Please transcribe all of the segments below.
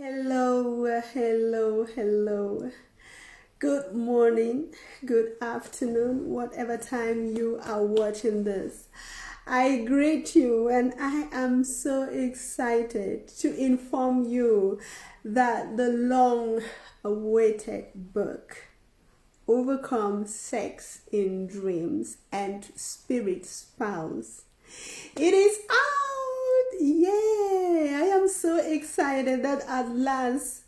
Hello, hello, hello. Good morning, good afternoon, whatever time you are watching this. I greet you and I am so excited to inform you that the long-awaited book, Overcome Sex in Dreams and Spirit Spouse, it is out. Yay! I am so excited that at last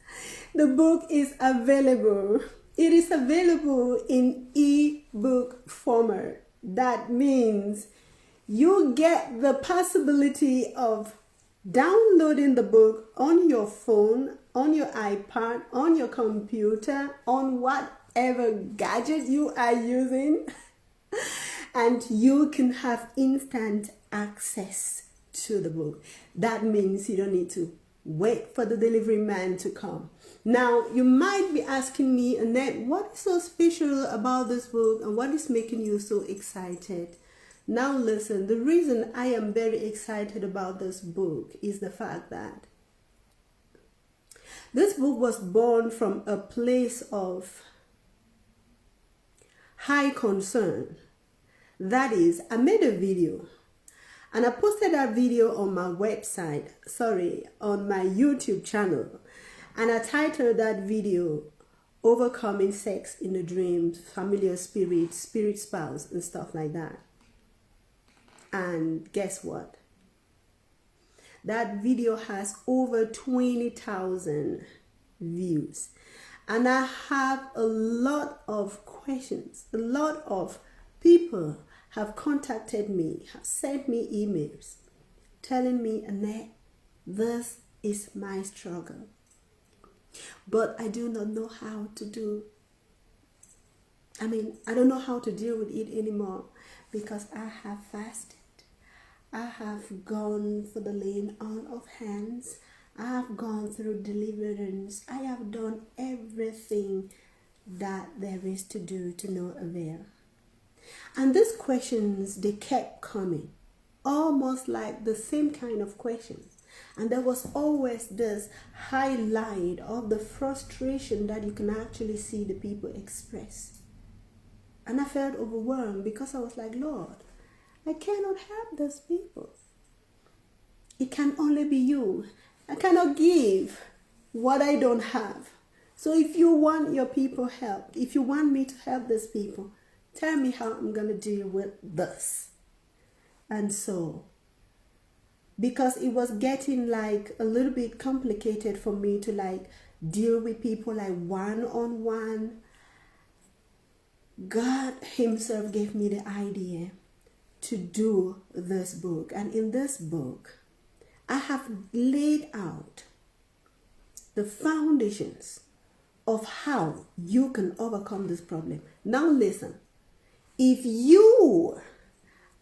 the book is available. It is available in e-book format. That means you get the possibility of downloading the book on your phone, on your iPad, on your computer, on whatever gadget you are using, and you can have instant access to the book. That means you don't need to wait for the delivery man to come. Now, you might be asking me, Annette, what is so special about this book and what is making you so excited? Now listen, the reason I am very excited about this book is the fact that this book was born from a place of high concern. That is, I made a video and I posted that video on my website, on my YouTube channel. And I titled that video, Overcoming Sex in the Dreams, Familiar Spirit, Spirit Spouse, and stuff like that. And guess what? That video has over 20,000 views. And I have a lot of questions. A lot of people have contacted me, have sent me emails telling me, Annette, this is my struggle, but I do not know how to do. I don't know how to deal with it anymore because I have fasted. I have gone for the laying on of hands. I have gone through deliverance. I have done everything that there is to do to no avail. And these questions, they kept coming, almost like the same kind of questions. And there was always this highlight of the frustration that you can actually see the people express. And I felt overwhelmed because I was like, Lord, I cannot help those people. It can only be you. I cannot give what I don't have. So if you want your people helped, if you want me to help these people, tell me how I'm going to deal with this. And so, because it was getting like a little bit complicated for me to like deal with people like one-on-one, God himself gave me the idea to do this book. And in this book, I have laid out the foundations of how you can overcome this problem. Now listen. If you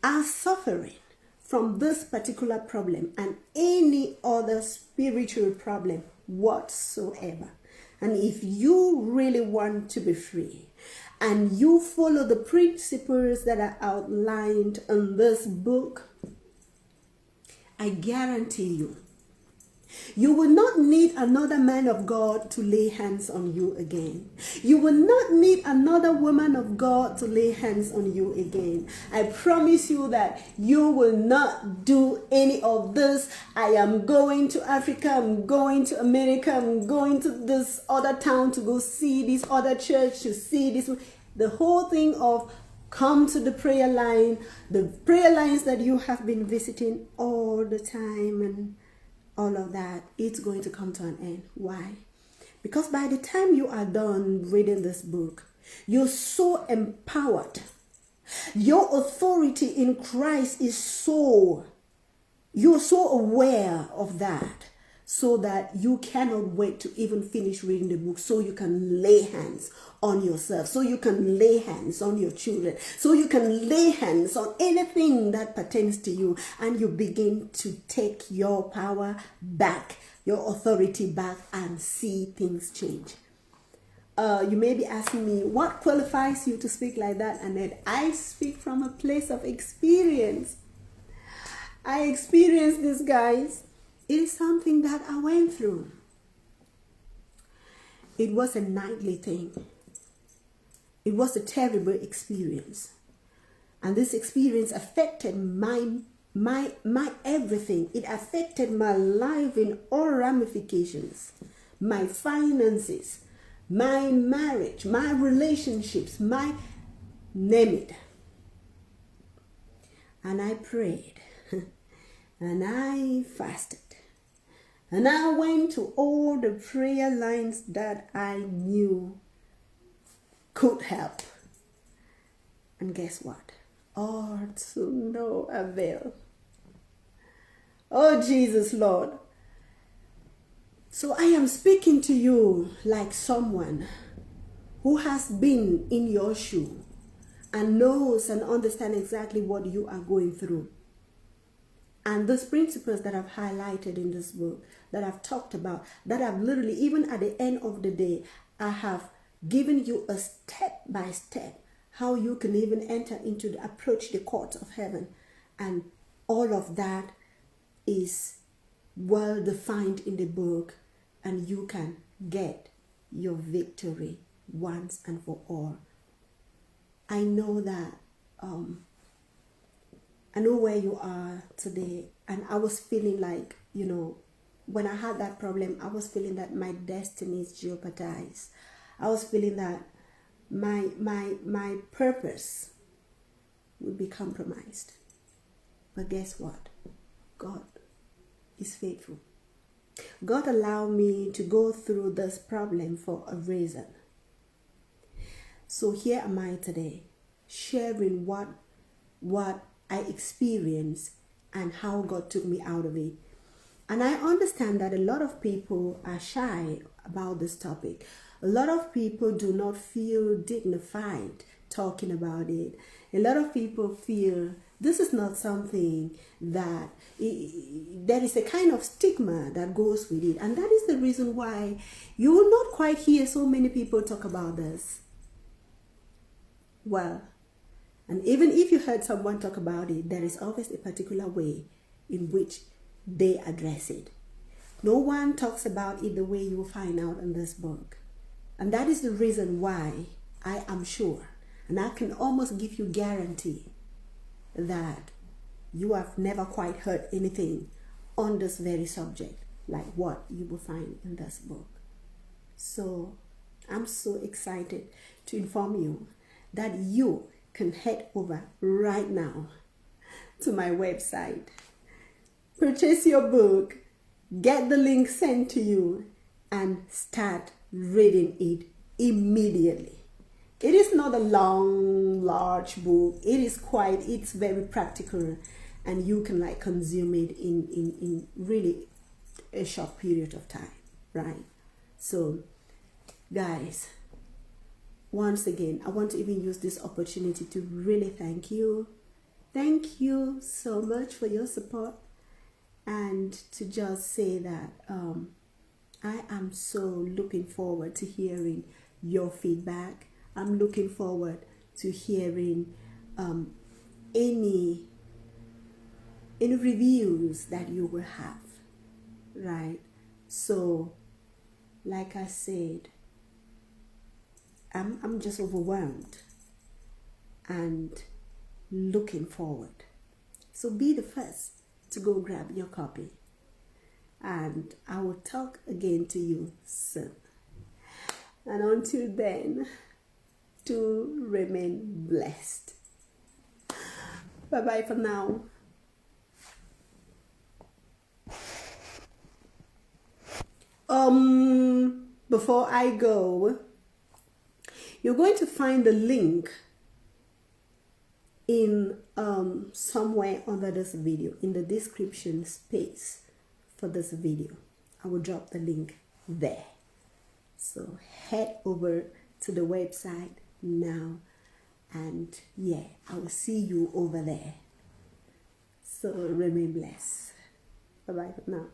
are suffering from this particular problem and any other spiritual problem whatsoever, and if you really want to be free and you follow the principles that are outlined in this book, I guarantee you will not need another man of God to lay hands on you again. You will not need another woman of God to lay hands on you again. I promise you that you will not do any of this. I am going to Africa, I'm going to America, I'm going to this other town to go see this other church, to see this. The whole thing of come to the prayer line, the prayer lines that you have been visiting all the time and all of that, it's going to come to an end. Why? Because by the time you are done reading this book, you're so empowered. Your authority in Christ is you're so aware of that, so that you cannot wait to even finish reading the book so you can lay hands on yourself, so you can lay hands on your children, so you can lay hands on anything that pertains to you, and you begin to take your power back, your authority back, and see things change. You may be asking me, what qualifies you to speak like that, Annette? I speak from a place of experience. I experienced this, guys. It is something that I went through. It was a nightly thing. It was a terrible experience. And this experience affected my everything. It affected my life in all ramifications. My finances, my marriage, my relationships, my name it. And I prayed. And I fasted. And I went to all the prayer lines that I knew could help. And guess what? All to no avail. Oh, Jesus, Lord. So I am speaking to you like someone who has been in your shoe and knows and understands exactly what you are going through. And those principles that I've highlighted in this book, that I've talked about, that I've literally, even at the end of the day, I have given you a step by step how you can even enter into approach the courts of heaven. And all of that is well defined in the book, and you can get your victory once and for all. I know that I know where you are today, and I was feeling like, when I had that problem, I was feeling that my destiny is jeopardized. I was feeling that my purpose would be compromised. But guess what? God is faithful. God allowed me to go through this problem for a reason. So here am I today, sharing what I experienced and how God took me out of it. And I understand that a lot of people are shy about this topic. A lot of people do not feel dignified talking about it. A lot of people feel this is not something that there is a kind of stigma that goes with it. And that is the reason why you will not quite hear so many people talk about this. Well, and even if you heard someone talk about it, there is always a particular way in which they address it. No one talks about it the way you will find out in this book. And that is the reason why I am sure, and I can almost give you guarantee that you have never quite heard anything on this very subject like what you will find in this book. So I'm so excited to inform you that you can head over right now to my website, purchase your book, get the link sent to you, and start reading it immediately. It is not a long, large book. It's very practical, and you can consume it in really a short period of time, right? So, guys, once again, I want to even use this opportunity to really thank you. Thank you so much for your support, and to just say that I am so looking forward to hearing your feedback. I'm looking forward to hearing any reviews that you will have, right? So, like I said, I'm just overwhelmed and looking forward. So be the first to go grab your copy, and I will talk again to you soon. And until then, to remain blessed. Bye-bye for now. Before I go, you're going to find the link in somewhere under this video, in the description space for this video. I will drop the link there. So head over to the website now, and yeah, I will see you over there. So remain blessed. Bye bye for now.